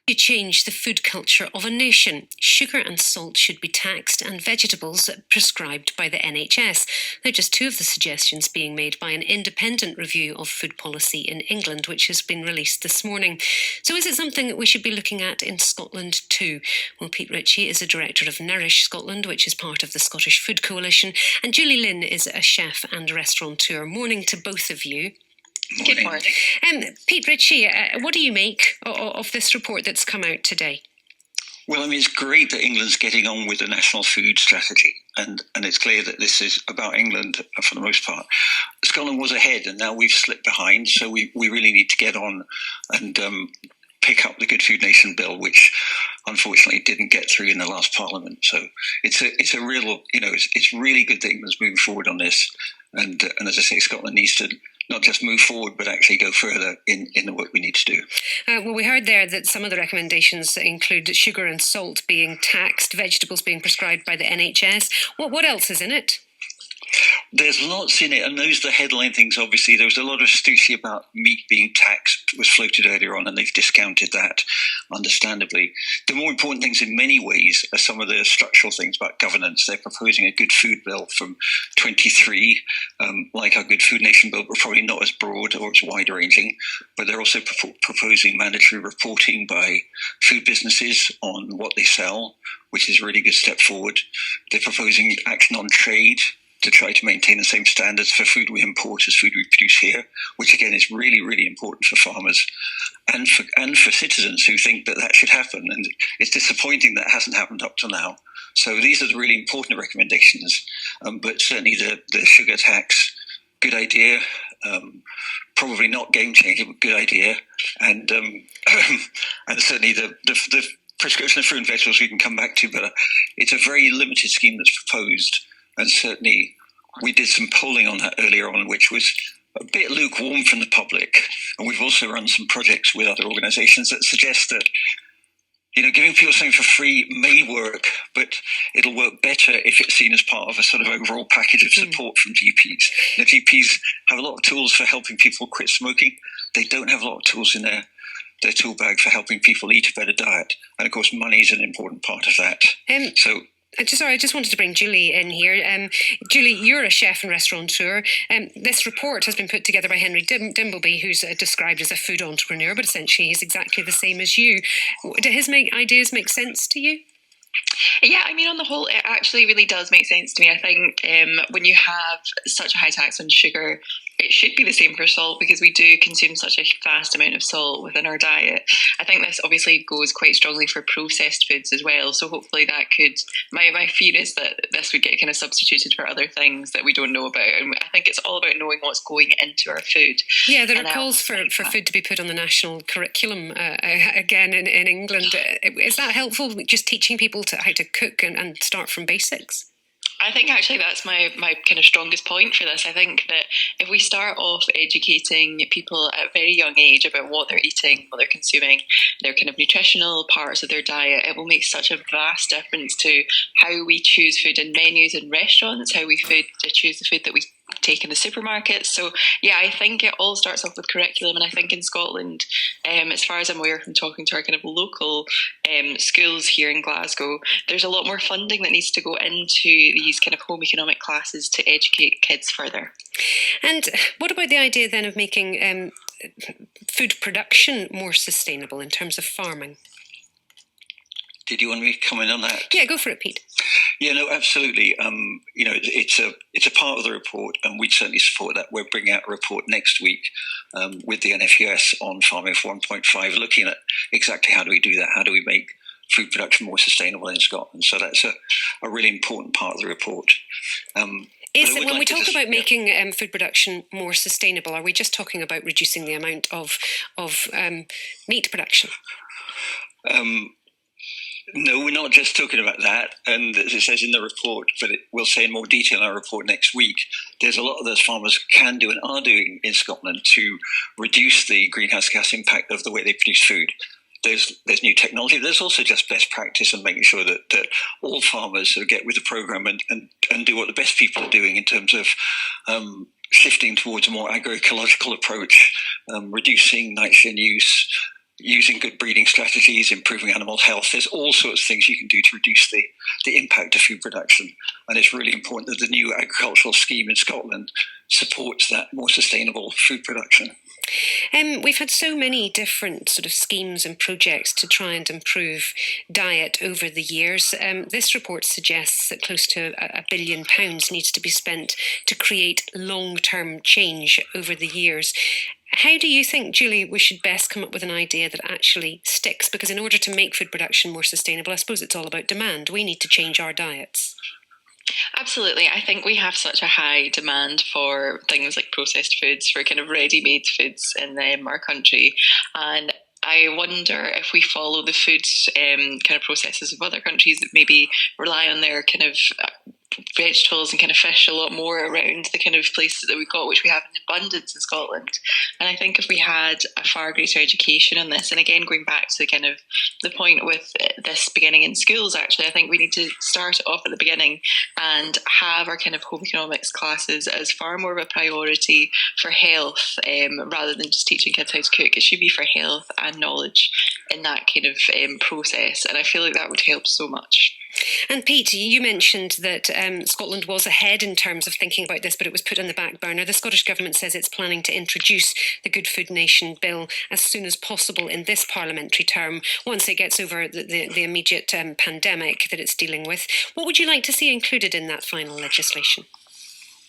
To change the food culture of a nation. Sugar and salt should be taxed and vegetables prescribed by the NHS. They're just two of the suggestions being made by an independent review of food policy in England, which has been released this morning. So is it something that we should be looking at in Scotland too? Well, Pete Ritchie is a director of Nourish Scotland, which is part of the Scottish Food Coalition, and Julie Lynn is a chef and restaurateur. Morning to both of you. Morning. Good morning. Pete Ritchie, what do you make of this report that's come out today? Well, I mean, it's great that England's getting on with the national food strategy, and it's clear that this is about England for the most part. Scotland was ahead, and now we've slipped behind, so we really need to get on and pick up the Good Food Nation bill, which unfortunately didn't get through in the last Parliament. So it's a real, it's really good that England's moving forward on this, and as I say, Scotland needs to not just move forward, but actually go further in the work we need to do. Well, we heard there that some of the recommendations include sugar and salt being taxed, vegetables being prescribed by the NHS. What else is in it? There's lots in it, and those are the headline things, obviously. There was a lot of stouty about meat being taxed, was floated earlier on, and they've discounted that, understandably. The more important things in many ways are some of the structural things about governance. They're proposing a good food bill from 23, like our Good Food Nation bill, but probably not as broad or as wide-ranging. But they're also proposing mandatory reporting by food businesses on what they sell, which is a really good step forward. They're proposing action on trade to try to maintain the same standards for food we import as food we produce here, which again is really, really important for farmers and for citizens who think that should happen. And it's disappointing that hasn't happened up to now. So these are the really important recommendations. But certainly the sugar tax, good idea. Probably not game changing, but good idea. And and certainly the prescription of fruit and vegetables we can come back to, but it's a very limited scheme that's proposed. And certainly we did some polling on that earlier on, which was a bit lukewarm from the public. And we've also run some projects with other organisations that suggest that, giving people something for free may work, but it'll work better if it's seen as part of a sort of overall package of support from GPs. GPs have a lot of tools for helping people quit smoking. They don't have a lot of tools in their tool bag for helping people eat a better diet. And of course, money is an important part of that. I just wanted to bring Julie in here. Julie, you're a chef and restaurateur. This report has been put together by Henry Dimbleby, who's described as a food entrepreneur, but essentially he's exactly the same as you. Do his ideas make sense to you? Yeah, I mean, on the whole, it actually really does make sense to me. I think when you have such a high tax on sugar, it should be the same for salt because we do consume such a vast amount of salt within our diet. I think this obviously goes quite strongly for processed foods as well. So hopefully that could, my fear is that this would get kind of substituted for other things that we don't know about. And I think it's all about knowing what's going into our food. Yeah, there are calls for food to be put on the national curriculum again in England. Is that helpful, just teaching people how to cook and start from basics? I think actually that's my kind of strongest point for this. I think that if we start off educating people at a very young age about what they're eating, what they're consuming, their kind of nutritional parts of their diet, it will make such a vast difference to how we choose food in menus in restaurants, how we choose the food that we take in the supermarkets. So yeah, I think it all starts off with curriculum, and I think in Scotland, as far as I'm aware from talking to our kind of local schools here in Glasgow, there's a lot more funding that needs to go into these kind of home economic classes to educate kids further. And what about the idea then of making food production more sustainable in terms of farming? Did you want me to comment on that? Yeah, go for it, Pete. Yeah, no, absolutely. It's a part of the report, and we'd certainly support that. We're bringing out a report next week with the NFUS on Farming for 1.5, looking at exactly how do we do that? How do we make food production more sustainable in Scotland? So that's a really important part of the report. When we talk about making food production more sustainable, are we just talking about reducing the amount of meat production? No, we're not just talking about that. And as it says in the report, but we'll say in more detail in our report next week, there's a lot of those farmers can do and are doing in Scotland to reduce the greenhouse gas impact of the way they produce food. There's new technology. There's also just best practice and making sure that all farmers sort of get with the program and do what the best people are doing in terms of shifting towards a more agroecological approach, reducing nitrogen use, using good breeding strategies, improving animal health. There's all sorts of things you can do to reduce the impact of food production. And it's really important that the new agricultural scheme in Scotland supports that more sustainable food production. We've had so many different sort of schemes and projects to try and improve diet over the years. This report suggests that close to £1 billion needs to be spent to create long-term change over the years. How do you think, Julie, we should best come up with an idea that actually sticks? Because in order to make food production more sustainable, I suppose it's all about demand. We need to change our diets. Absolutely. I think we have such a high demand for things like processed foods, for kind of ready-made foods in our country. And I wonder if we follow the food kind of processes of other countries that maybe rely on their kind of vegetables and kind of fish a lot more around the kind of places that we've got, which we have in abundance in Scotland. And I think if we had a far greater education on this, and again, going back to kind of the point with this beginning in schools, actually, I think we need to start off at the beginning and have our kind of home economics classes as far more of a priority for health, rather than just teaching kids how to cook. It should be for health and knowledge in that kind of process. And I feel like that would help so much. And Pete, you mentioned that Scotland was ahead in terms of thinking about this, but it was put on the back burner. The Scottish Government says it's planning to introduce the Good Food Nation bill as soon as possible in this parliamentary term, once it gets over the immediate pandemic that it's dealing with. What would you like to see included in that final legislation?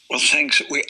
Well, thanks. We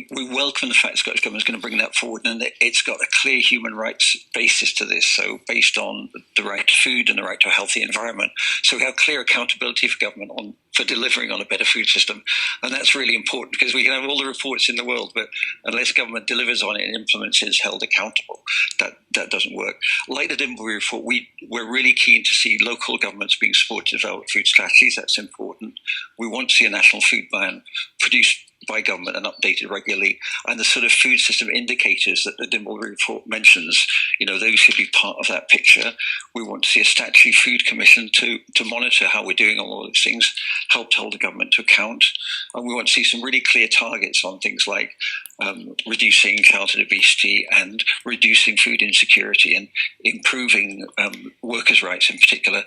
welcome the fact the Scottish Government is going to bring that forward, and it's got a clear human rights basis to this. So based on the right to food and the right to a healthy environment. So we have clear accountability for government for delivering on a better food system. And that's really important, because we can have all the reports in the world, but unless government delivers on it and implements it, is held accountable, that doesn't work. Like the Dimbleby report, we're really keen to see local governments being supported to develop food strategies. That's important. We want to see a national food plan produced by government and updated regularly, and the sort of food system indicators that the Dimbleby report mentions, those should be part of that picture. We want to see a statutory food commission to monitor how we're doing on all those things, help hold the government to account, and we want to see some really clear targets on things like reducing childhood obesity and reducing food insecurity and improving workers' rights in particular,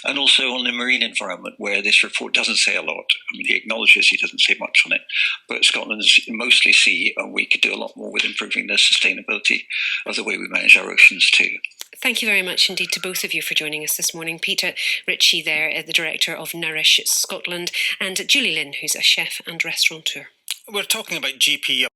and also on the marine environment, where this report doesn't say a lot. I mean, he acknowledges he doesn't say much on it, but Scotland's mostly sea, and we could do a lot more with improving the sustainability of the way we manage our oceans too. Thank you very much indeed to both of you for joining us this morning. Peter Ritchie there, the Director of Nourish Scotland, and Julie Lynn, who's a chef and restaurateur. We're talking about GP